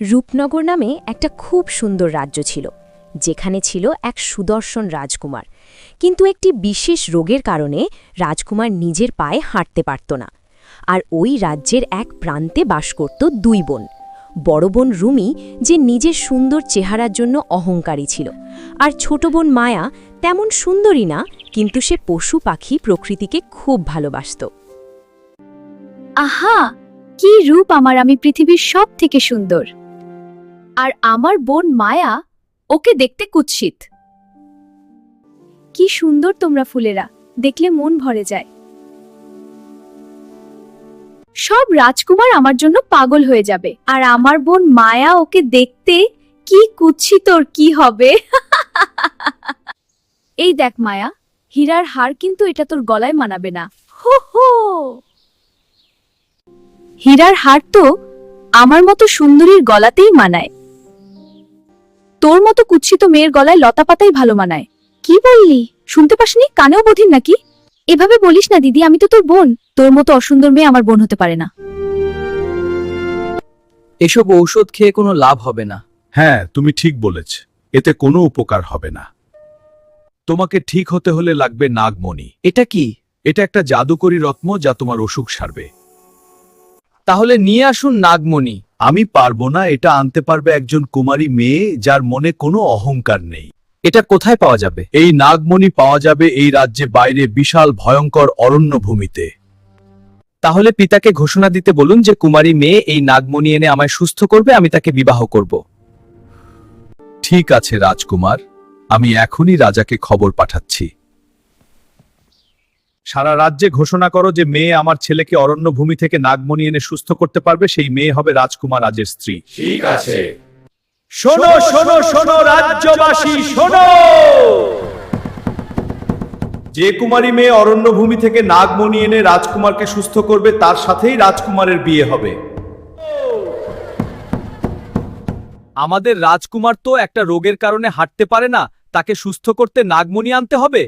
রূপনগর নামে একটা খুব সুন্দর রাজ্য ছিল, যেখানে ছিল এক সুদর্শন রাজকুমার। কিন্তু একটি বিশেষ রোগের কারণে রাজকুমার নিজের পায়ে হাঁটতে পারত না। আর ওই রাজ্যের এক প্রান্তে বাস করত দুই বোন। বড় বোন রুমি, যে নিজের সুন্দর চেহারার জন্য অহংকারী ছিল, আর ছোট বোন মায়া তেমন সুন্দরী না, কিন্তু সে পশু পাখি প্রকৃতিকে খুব ভালোবাসত। আহা, কি রূপ আমার! আমি পৃথিবীর সব থেকে সুন্দর। আর আমার বোন মায়া, ওকে দেখতে কুৎসিত। কি সুন্দর তোমরা ফুলেরা, দেখলে মন ভরে যায়। সব রাজকুমার আমার জন্য পাগল হয়ে যাবে, আর আমার বোন মায়া ওকে দেখতে কি কুৎসিত, ওর কি হবে? এই দেখ মায়া, হীরার হার, কিন্তু এটা তোর গলায় মানাবে না। হো হো, হীরার হার তো আমার মতো সুন্দরীর গলাতেই মানায়। তোর মতো কুৎসিত মেয়ের গলায় লতা পাতাই ভালো মানায়। কি বললি? শুনতে পাসনি? কানেও বধির নাকি? এভাবে বলিস না দিদি, আমি তো তোর বোন। তোর মতো অসুন্দর মেয়ে আমার বোন হতে পারে না। এসব ঔষধ খেয়ে কোনো লাভ হবে না। হ্যাঁ, তুমি ঠিক বলেছ, এতে কোনো উপকার হবে না। তোমাকে ঠিক হতে হলে লাগবে নাগমণি। এটা কি? এটা একটা জাদুকরী রত্ন, যা তোমার অসুখ সারবে। তাহলে নিয়ে আসুন নাগমণি। আমি পারবো না, এটা আনতে পারবে একজন কুমারী মেয়ে যার মনে কোনো অহংকার নেই। এটা কোথায় পাওয়া যাবে? এই নাগমণি পাওয়া যাবে এই রাজ্যে বাইরে বিশাল ভয়ঙ্কর অরণ্যভূমিতে। তাহলে পিতাকে ঘোষণা দিতে বলুন যে কুমারী মেয়ে এই নাগমণি এনে আমায় সুস্থ করবে, আমি তাকে বিবাহ করব। ঠিক আছে রাজকুমার, আমি এখনই রাজাকে খবর পাঠাচ্ছি। সারা রাজ্যে ঘোষণা করো যে মেয়ে আমার ছেলেকে অরণ্যভূমি থেকে নাগমণি এনে সুস্থ করতে পারবে, সেই মেয়ে হবে রাজকুমার রাজের স্ত্রী। ঠিক আছে। শোনো শোনো শোনো রাজ্যবাসী, শোনো! যে কুমারী মেয়ে অরণ্যভূমি থেকে নাগমণি এনে রাজকুমারকে সুস্থ করবে, তার সাথেই রাজকুমারের বিয়ে হবে। আমাদের রাজকুমার তো একটা রোগের কারণে হাঁটতে পারে না, তাকে সুস্থ করতে নাগমণি আনতে হবে।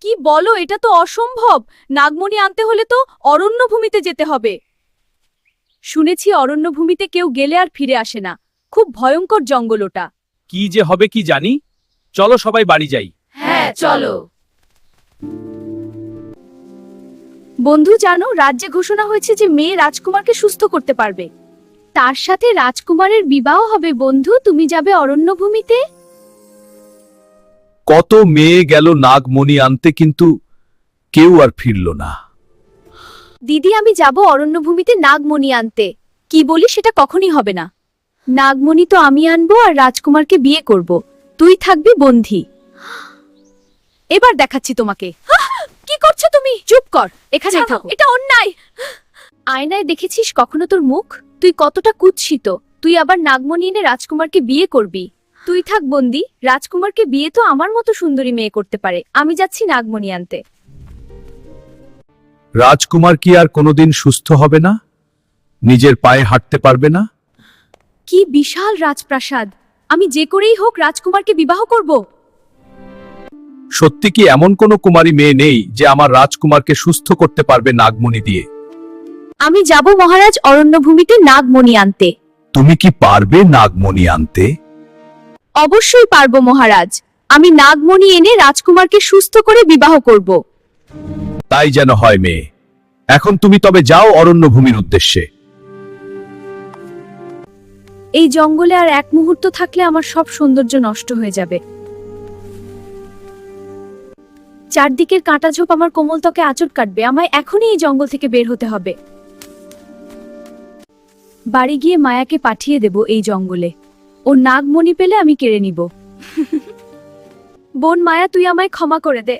কি বলো? এটা তো অসম্ভব। নাগমণি আনতে হলে তো অরণ্যভূমিতে যেতে হবে। শুনেছি অরণ্যভূমিতে কেউ গেলে আর ফিরে আসে না। খুব ভয়ঙ্কর জঙ্গল ওটা। কি যে হবে কি জানি। চলো সবাই বাড়ি যাই। হ্যাঁ চলো। বন্ধু, জানো রাজ্যে ঘোষণা হয়েছে যে মেয়ে রাজকুমারকে সুস্থ করতে পারবে। তার সাথে রাজকুমারের বিবাহ হবে। বন্ধু, তুমি যাবে অরণ্যভূমিতে? কত মেয়ে গেল নাগমণি আনতে, কিন্তু কেউ আর ফিরল না। দিদি, আমি যাব অরণ্যভূমিতে নাগমণি আনতে। কি বলি? সেটা কখনই হবে না। নাগমণি তো আমি আনবো আর রাজকুমারকে বিয়ে করব। তুই থাকবি বন্ধি। এবার দেখাচ্ছি তোমাকে। কি করছো তুমি? চুপ কর, এখানে থাকো। এটা অন্যায়। আয়নায় দেখেছিস কখনো তোর মুখ? তুই কতটা কুৎসিত। তুই আবার নাগমণি এনে রাজকুমারকে বিয়ে করবি? তুই থাক বন্দি। রাজকুমারকে বিয়ে তো আমার মতো সুন্দরী মেয়ে করতে পারে। আমি যাচ্ছি নাগমণি আনতে। রাজকুমার কি আর কোনোদিন সুস্থ হবে না? নিজের পায়ে হাঁটতে পারবে না? কি বিশাল রাজপ্রাসাদ! আমি যে করেই হোক রাজকুমারকে বিবাহ করব। সত্যি কি এমন কোনো কুমারী মেয়ে নেই যে আমার রাজকুমারকে সুস্থ করতে পারবে নাগমণি দিয়ে? আমি যাব মহারাজ অরণ্যভূমিতে নাগমণি আনতে। তুমি কি পারবে নাগমণি আনতে? অবশ্যই পারবো মহারাজ। আমি নাগমণি এনে রাজকুমারকে সুস্থ করে বিবাহ করব। তাই যেন হয় মেয়ে। এখন তুমি তবে যাও অরণ্যভূমির উদ্দেশ্যে। এই জঙ্গলে আর এক মুহূর্ত থাকলে আমার সব সৌন্দর্য নষ্ট হয়ে যাবে। চারদিকের কাঁটাঝোপ আমার কোমল ত্বকে আঁচড় কাটবে। আমায় এখনই এই জঙ্গল থেকে বের হতে হবে। বাড়ি গিয়ে মায়াকে পাঠিয়ে দেব এই জঙ্গলে। ও নাগমণি পেলে আমি কেড়ে নিব। বোন মায়া, তুই আমায় ক্ষমা করে দে।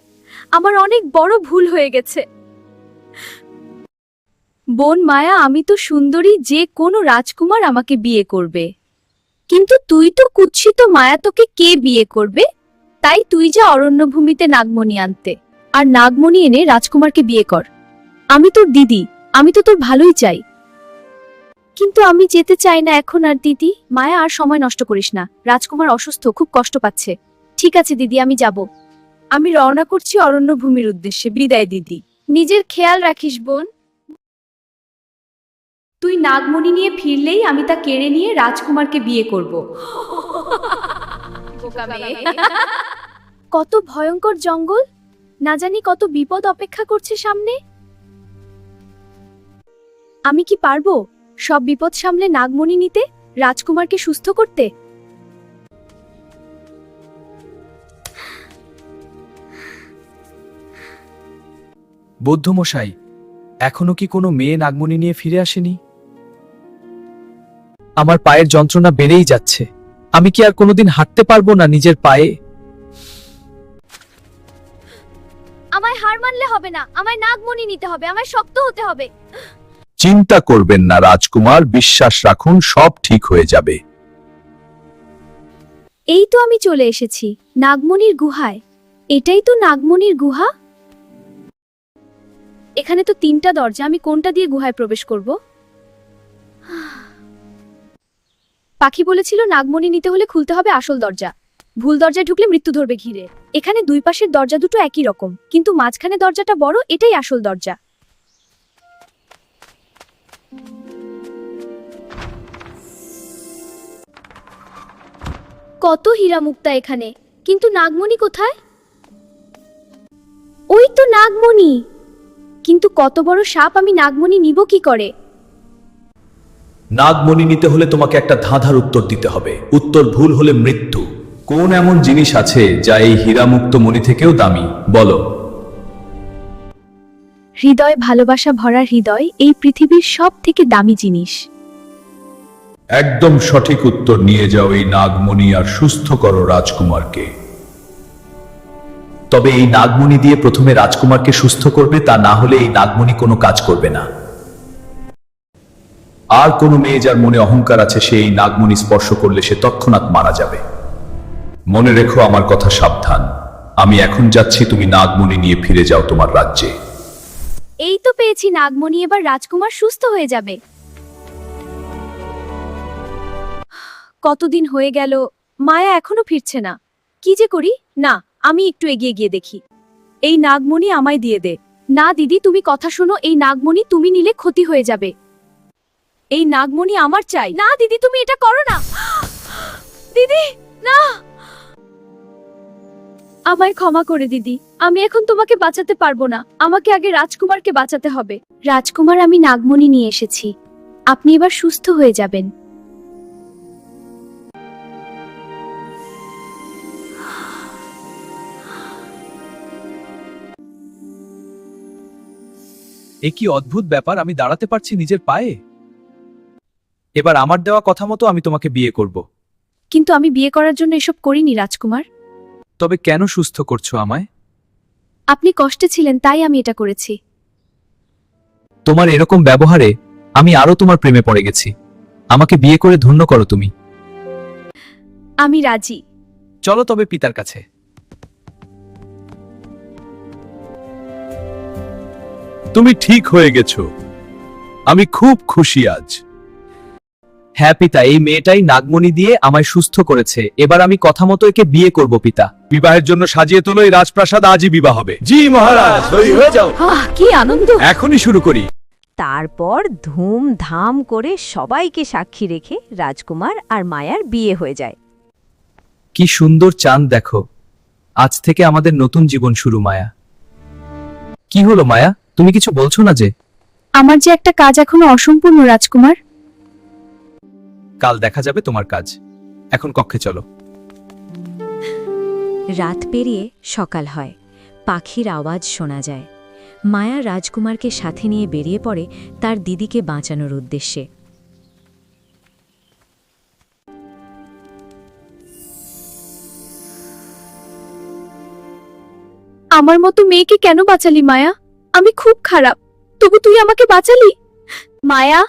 আমার অনেক বড় ভুল হয়ে গেছে। বোন মায়া, আমি তো সুন্দরী, যে কোনো রাজকুমার আমাকে বিয়ে করবে। কিন্তু তুই তো কুৎসিত মায়া, তোকে কে বিয়ে করবে? তাই তুই যা অরণ্যভূমিতে নাগমণি আনতে, আর নাগমণি এনে রাজকুমারকে বিয়ে কর। আমি তোর দিদি, আমি তো তোর ভালোই চাই। কিন্তু আমি যেতে চাই না এখন আর দিদি। মায়া, আর সময় নষ্ট করিস না। রাজকুমার অসুস্থ, খুব কষ্ট পাচ্ছে। ঠিক আছে দিদি, আমি যাব। আমি রওনা করছি অরণ্যভূমির উদ্দেশ্যে। বিদায় দিদি। নিজের খেয়াল রাখিস বোন। তুই নাগমণি নিয়ে ফিরলেই আমি তা কেড়ে নিয়ে রাজকুমারকে বিয়ে করব। কত ভয়ঙ্কর জঙ্গল, না জানি কত বিপদ অপেক্ষা করছে সামনে। আমি কি পারবো সব বিপদ সামলে নাগমণি নিতে, রাজকুমারকে সুস্থ করতে? বৌদ্ধমশাই, এখনো কি কোনো মেয়ে নাগমণি নিয়ে ফিরে আসেনি? আমার পায়ের যন্ত্রণা বেড়েই যাচ্ছে। আমি কি আর কোনোদিন হাঁটতে পারবো না নিজের পায়ে? আমায় হার মানলে হবে না, আমায় নাগমণি নিতে হবে, আমায় শক্ত হতে হবে। চিন্তা করবেন না রাজকুমার, বিশ্বাস রাখুন, সব ঠিক হয়ে যাবে। এই তো আমি চলে এসেছি নাগমণির গুহায়। এটাই তো নাগমণির গুহা। এখানে তো 3টা দরজা, আমি কোনটা দিয়ে গুহায় প্রবেশ করব? পাখি বলেছিল নাগমণি নিতে হলে খুলতে হবে আসল দরজা, ভুল দরজায় ঢুকলে মৃত্যু ধরবে ঘিরে। এখানে দুই পাশের দরজা দুটো একই রকম, কিন্তু মাঝখানে দরজাটা বড়, এটাই আসল দরজা। কত হীরা মুক্তা এখানে, কিন্তু নাগমণি কোথায়? ওই তো নাগমণি, কিন্তু কত বড় সাপ, আমি নাগমণি নিব কি করে? নাগমণি নিতে হলে তোমাকে একটা ধাঁধার উত্তর দিতে হবে। উত্তর ভুল হলে মৃত্যু। কোন এমন জিনিস আছে যা এই হীরামুক্ত মণি থেকেও দামি? বলো। হৃদয়, ভালোবাসা ভরা হৃদয় এই পৃথিবীর সব থেকে দামি জিনিস। একদম সঠিক উত্তর। নিয়ে যাও এই নাগমণি আর সুস্থ করো রাজকুমারকে। তবে এই নাগমণি দিয়ে প্রথমে রাজকুমারকে সুস্থ করবে, তা না হলে এই নাগমণি কোনো কাজ করবে না। আর কোনো মেয়ে যার মনে অহংকার আছে, সে এই নাগমণি স্পর্শ করলে সে তৎক্ষণাৎ মারা যাবে। মনে রেখো আমার কথা, সাবধান। আমি এখন যাচ্ছি, তুমি নাগমণি নিয়ে ফিরে যাও তোমার রাজ্যে। এই তো পেয়েছি নাগমণি, এবার রাজকুমার সুস্থ হয়ে যাবে। কতদিন হয়ে গেল, মায়া এখনো ফিরছে না। কি যে করি? না, আমি একটু এগিয়ে গিয়ে দেখি। এই নাগমণি আমায় দিয়ে দে। না দিদি, তুমি কথা শোনো, এই নাগমণি তুমি নিলে ক্ষতি হয়ে যাবে। এই নাগমণি আমার চাই। না দিদি, তুমি এটা করো না। দিদি না, আমায় ক্ষমা করে দিদি, আমি এখন তোমাকে বাঁচাতে পারবো না। আমাকে আগে রাজকুমারকে বাঁচাতে হবে। রাজকুমার, আমি নাগমণি নিয়ে এসেছি, আপনি এবার সুস্থ হয়ে যাবেন। এ কি অদ্ভুত ব্যাপার, আমি দাঁড়াতে পারছি নিজের পায়ে। এবার আমার দেওয়া কথা মতো আমি তোমাকে বিয়ে করব। কিন্তু আমি বিয়ে করার জন্য এসব করিনি রাজকুমার। তবে কেন সুস্থ করছো আমায়? আপনি কষ্টে ছিলেন, তাই আমি এটা করেছি। তোমার এরকম ব্যবহারে আমি আরো তোমার প্রেমে পড়ে গেছি। আমাকে বিয়ে করে ধন্য করো তুমি। আমি রাজি। চলো তবে পিতার কাছে। তুমি ঠিক হয়ে গেছো, আমি খুব খুশি আজ। হ্যাঁ পিতা, এই মেয়েটাই নাগমণি দিয়ে আমায় সুস্থ করেছে। এবার আমি কথা মতো একে বিয়ে করব পিতা। বিবাহের জন্য সাজিয়ে তোলো এই রাজপ্রাসাদ, আজই বিবাহ হবে। জি মহারাজ, তৈরি হয়ে যাও। কি আনন্দ! এখনই শুরু করি। তারপর ধুমধাম করে সবাইকে সাক্ষী রেখে রাজকুমার আর মায়ার বিয়ে হয়ে যায়। কি সুন্দর চাঁদ দেখো। আজ থেকে আমাদের নতুন জীবন শুরু। মায়া, কি হলো মায়া, তুমি কিছু বলছো না যে? আমার যে একটা কাজ এখনো অসম্পূর্ণ রাজকুমার। কাল দেখা যাবে তোমার কাজ। এখন কক্ষে চলো। রাত পেরিয়ে সকাল হয়, পাখির আওয়াজ শোনা যায়। মায়া রাজকুমারকে সাথে নিয়ে বেরিয়ে পড়ে তার দিদিকে বাঁচানোর উদ্দেশ্যে। আমার মতো মেয়েকে কেন বাঁচালি মায়া? আমি খুব খারাপ, তবু তুই আমাকে বাঁচালি। মায়া,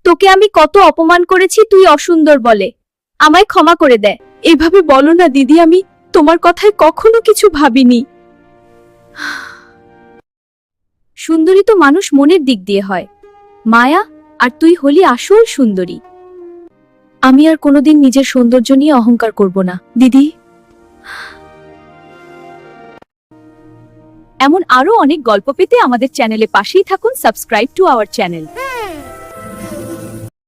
তোকে আমি কত অপমান করেছি তুই অসুন্দর বলে। আমায় ক্ষমা করে দে। এভাবে বলো না দিদি, আমি তোমার কথায় কখনো কিছু ভাবিনি। সুন্দরী তো মানুষ মনের দিক দিয়ে হয় মায়া, আর তুই হলি আসল সুন্দরী। আমি আর কোনোদিন নিজের সৌন্দর্য নিয়ে অহংকার করব না দিদি। এমন আরো অনেক গল্প পেতে আমাদের চ্যানেলে পাশেই থাকুন। Subscribe to our channel.